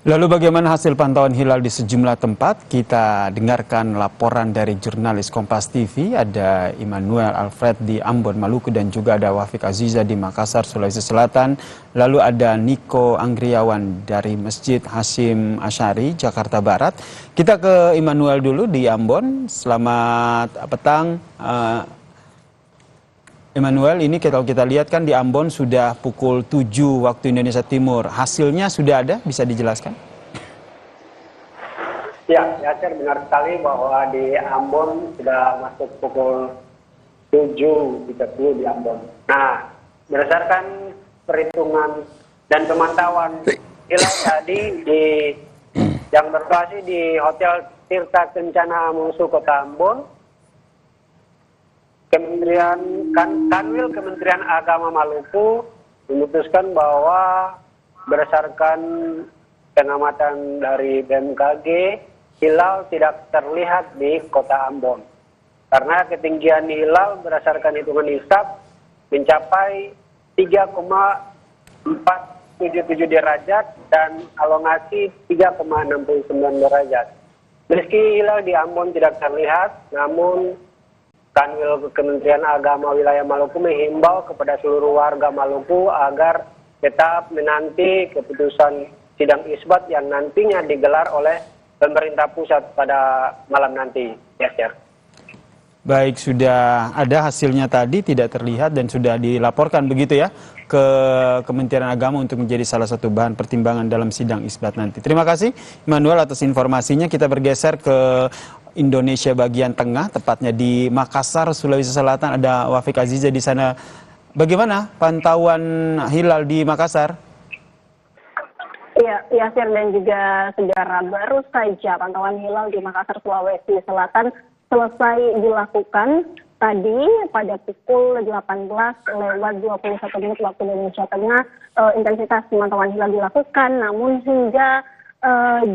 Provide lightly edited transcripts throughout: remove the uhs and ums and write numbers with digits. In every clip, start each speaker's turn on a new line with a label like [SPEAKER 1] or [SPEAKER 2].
[SPEAKER 1] Lalu bagaimana hasil pantauan hilal di sejumlah tempat? Kita dengarkan laporan dari jurnalis Kompas TV. Ada Immanuel Alfred di Ambon, Maluku, dan juga ada Wafik Aziza di Makassar, Sulawesi Selatan. Lalu ada Niko Anggriawan dari Masjid Hasyim Asy'ari, Jakarta Barat. Kita ke Immanuel dulu di Ambon. Selamat petang. Immanuel, ini kalau kita lihat kan di Ambon sudah pukul 7 waktu Indonesia Timur. Hasilnya sudah ada, bisa dijelaskan?
[SPEAKER 2] Ya, Yasir, benar sekali bahwa di Ambon sudah masuk pukul 7.30 di Ambon. Nah, berdasarkan perhitungan dan pemantauan hilal tadi yang berlokasi di Hotel Tirta Kencana Musuh Kota Ambon, Kanwil Kementerian Agama Maluku memutuskan bahwa berdasarkan pengamatan dari BMKG, hilal tidak terlihat di Kota Ambon. Karena ketinggian hilal berdasarkan hitungan hisab mencapai 3,477 derajat dan elongasi 3,69 derajat. Meski hilal di Ambon tidak terlihat, namun Kanwil Kementerian Agama Wilayah Maluku menghimbau kepada seluruh warga Maluku agar tetap menanti keputusan sidang isbat yang nantinya digelar oleh pemerintah pusat pada malam nanti. Yes, sir.
[SPEAKER 1] Baik, sudah ada hasilnya tadi, tidak terlihat dan sudah dilaporkan begitu ya ke Kementerian Agama untuk menjadi salah satu bahan pertimbangan dalam sidang isbat nanti. Terima kasih Immanuel atas informasinya. Kita bergeser ke Indonesia bagian tengah, tepatnya di Makassar, Sulawesi Selatan. Ada Wafik Aziza di sana. Bagaimana pantauan hilal di Makassar?
[SPEAKER 3] Ya, Yasir dan juga saudara, baru saja pantauan hilal di Makassar, Sulawesi Selatan selesai dilakukan tadi pada pukul 18:21 waktu Indonesia Tengah. Intensitas pemantauan hilal dilakukan, namun hingga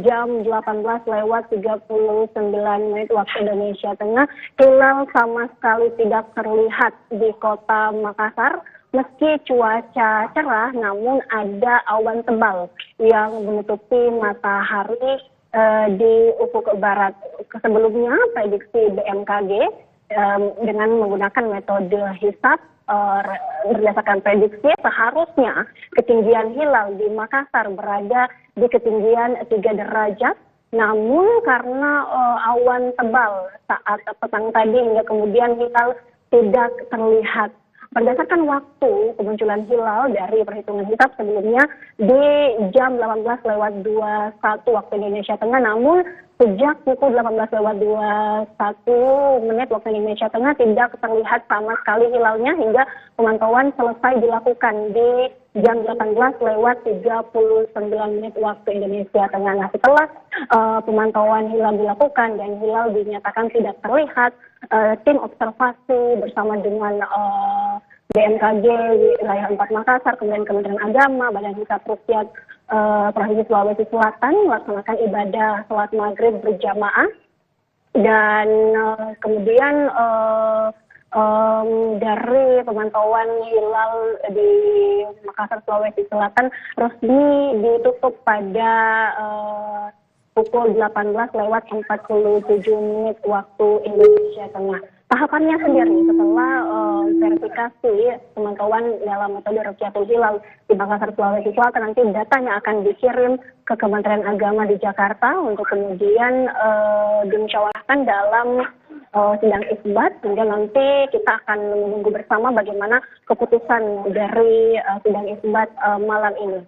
[SPEAKER 3] jam 18:39 waktu Indonesia Tengah, hilal sama sekali tidak terlihat di kota Makassar. Meski cuaca cerah, namun ada awan tebal yang menutupi matahari di ufuk barat. Sebelumnya, prediksi BMKG dengan menggunakan metode hisab, berdasarkan prediksi seharusnya ketinggian hilal di Makassar berada di ketinggian 3 derajat. Namun karena awan tebal saat petang tadi hingga kemudian hilal tidak terlihat. Berdasarkan waktu kemunculan hilal dari perhitungan hisab sebelumnya di jam 18:21 waktu Indonesia Tengah, namun sejak pukul 18:21 waktu Indonesia Tengah tidak terlihat sama sekali hilalnya hingga pemantauan selesai dilakukan di jam 18:39 waktu Indonesia Tengah. Nah, setelah pemantauan hilal dilakukan dan hilal dinyatakan tidak terlihat, tim observasi bersama dengan BMKG wilayah 4 Makassar, kemudian Kementerian Agama, Badan Hisab Ruqyah Provinsi Sulawesi Selatan melaksanakan ibadah sholat maghrib berjamaah dan kemudian dari pemantauan hilal di Makassar, Sulawesi Selatan resmi ditutup pada pukul 18:47 waktu Indonesia Tengah. Tahapannya sendiri setelah verifikasi pemantauan dalam metode Ruqyatul Hilal di Makassar, Sulawesi Selatan, nanti datanya akan dikirim ke Kementerian Agama di Jakarta untuk kemudian dimusyawarahkan dalam sidang isbat, hingga nanti kita akan menunggu bersama bagaimana keputusan dari sidang isbat malam ini.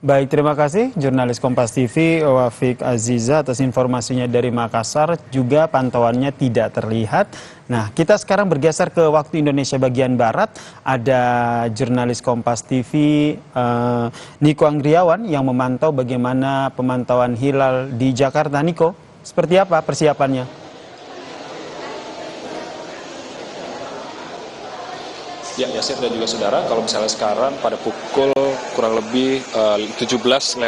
[SPEAKER 1] Baik, terima kasih jurnalis Kompas TV Wafik Aziza atas informasinya dari Makassar. Juga pantauannya tidak terlihat. Nah, kita sekarang bergeser ke waktu Indonesia bagian Barat. Ada jurnalis Kompas TV Niko Anggriawan yang memantau bagaimana pemantauan hilal di Jakarta. Niko, seperti apa persiapannya?
[SPEAKER 4] Ya, Yasir dan juga saudara, kalau misalnya sekarang pada pukul kurang lebih 17:55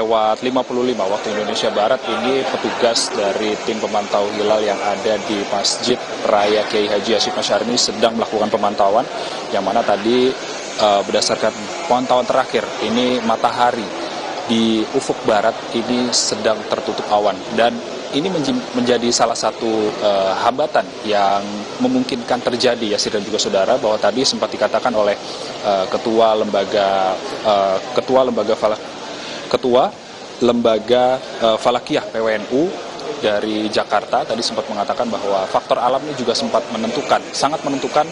[SPEAKER 4] waktu Indonesia Barat, ini petugas dari tim pemantau hilal yang ada di Masjid Raya Kiai Haji Hasyim Asy'ari ini sedang melakukan pemantauan, yang mana tadi berdasarkan pantauan terakhir ini matahari di ufuk barat ini sedang tertutup awan, dan ini menjadi salah satu hambatan yang memungkinkan terjadi, Yasir dan juga saudara, bahwa tadi sempat dikatakan oleh ketua lembaga Falakiyah PWNU dari Jakarta tadi sempat mengatakan bahwa faktor alam ini juga sangat menentukan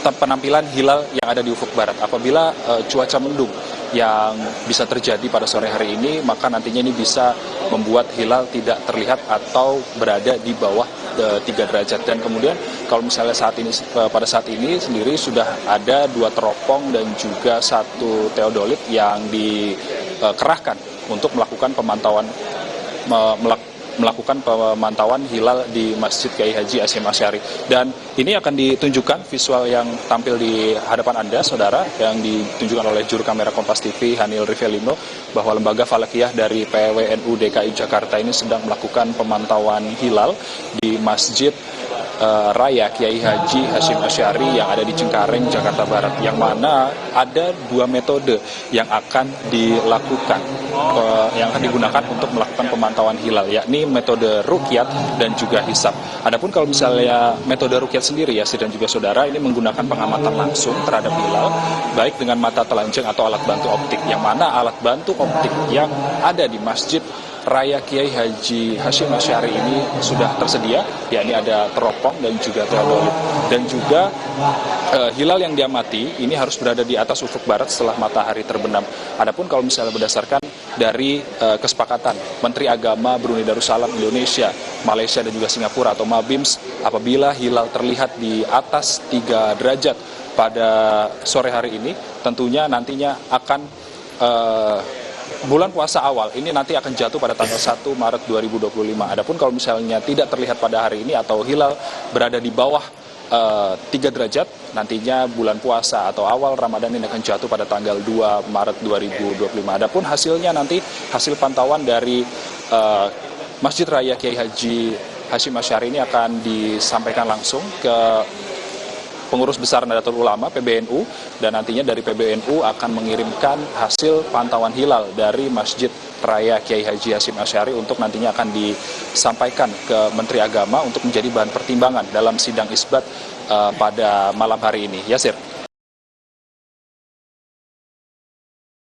[SPEAKER 4] penampilan hilal yang ada di ufuk barat. Apabila cuaca mendung yang bisa terjadi pada sore hari ini, maka nantinya ini bisa membuat hilal tidak terlihat atau berada di bawah 3 derajat. Dan kemudian kalau misalnya pada saat ini sendiri sudah ada 2 teropong dan juga 1 teodolit yang dikerahkan untuk melakukan pemantauan hilal di Masjid Kiai Haji Hasyim Asy'ari. Dan ini akan ditunjukkan visual yang tampil di hadapan Anda, saudara, yang ditunjukkan oleh juru kamera Kompas TV Hanil Rivelino, bahwa lembaga Falakiyah dari PWNU DKI Jakarta ini sedang melakukan pemantauan hilal di Masjid Raya Kiai Haji Hasyim Asy'ari yang ada di Cengkareng, Jakarta Barat, yang mana ada 2 metode yang akan dilakukan, yang akan digunakan untuk melakukan pemantauan hilal, yakni metode ruqyat dan juga hisab. Adapun kalau misalnya metode ruqyat sendiri, ya, dan juga saudara, ini menggunakan pengamatan langsung terhadap hilal, baik dengan mata telanjang atau alat bantu optik, yang mana alat bantu optik yang ada di Masjid Raya Kiai Haji Hasyim Asy'ari ini sudah tersedia, yakni ada teropong dan juga teodolit. Dan juga hilal yang diamati ini harus berada di atas ufuk barat setelah matahari terbenam. Adapun kalau misalnya berdasarkan dari kesepakatan Menteri Agama Brunei Darussalam, Indonesia, Malaysia dan juga Singapura atau MABIMS, apabila hilal terlihat di atas 3 derajat pada sore hari ini, tentunya nantinya akan bulan puasa awal ini nanti akan jatuh pada tanggal 1 Maret 2025. Adapun kalau misalnya tidak terlihat pada hari ini atau hilal berada di bawah 3 derajat, nantinya bulan puasa atau awal Ramadan ini akan jatuh pada tanggal 2 Maret 2025. Adapun hasilnya nanti, hasil pantauan dari Masjid Raya Kiai Haji Hasyim Asy'ari ini akan disampaikan langsung ke Pengurus Besar Nahdlatul Ulama PBNU, dan nantinya dari PBNU akan mengirimkan hasil pantauan hilal dari Masjid Raya Kiai Haji Hasyim Asy'ari untuk nantinya akan disampaikan ke Menteri Agama untuk menjadi bahan pertimbangan dalam sidang isbat pada malam hari ini. Yasir.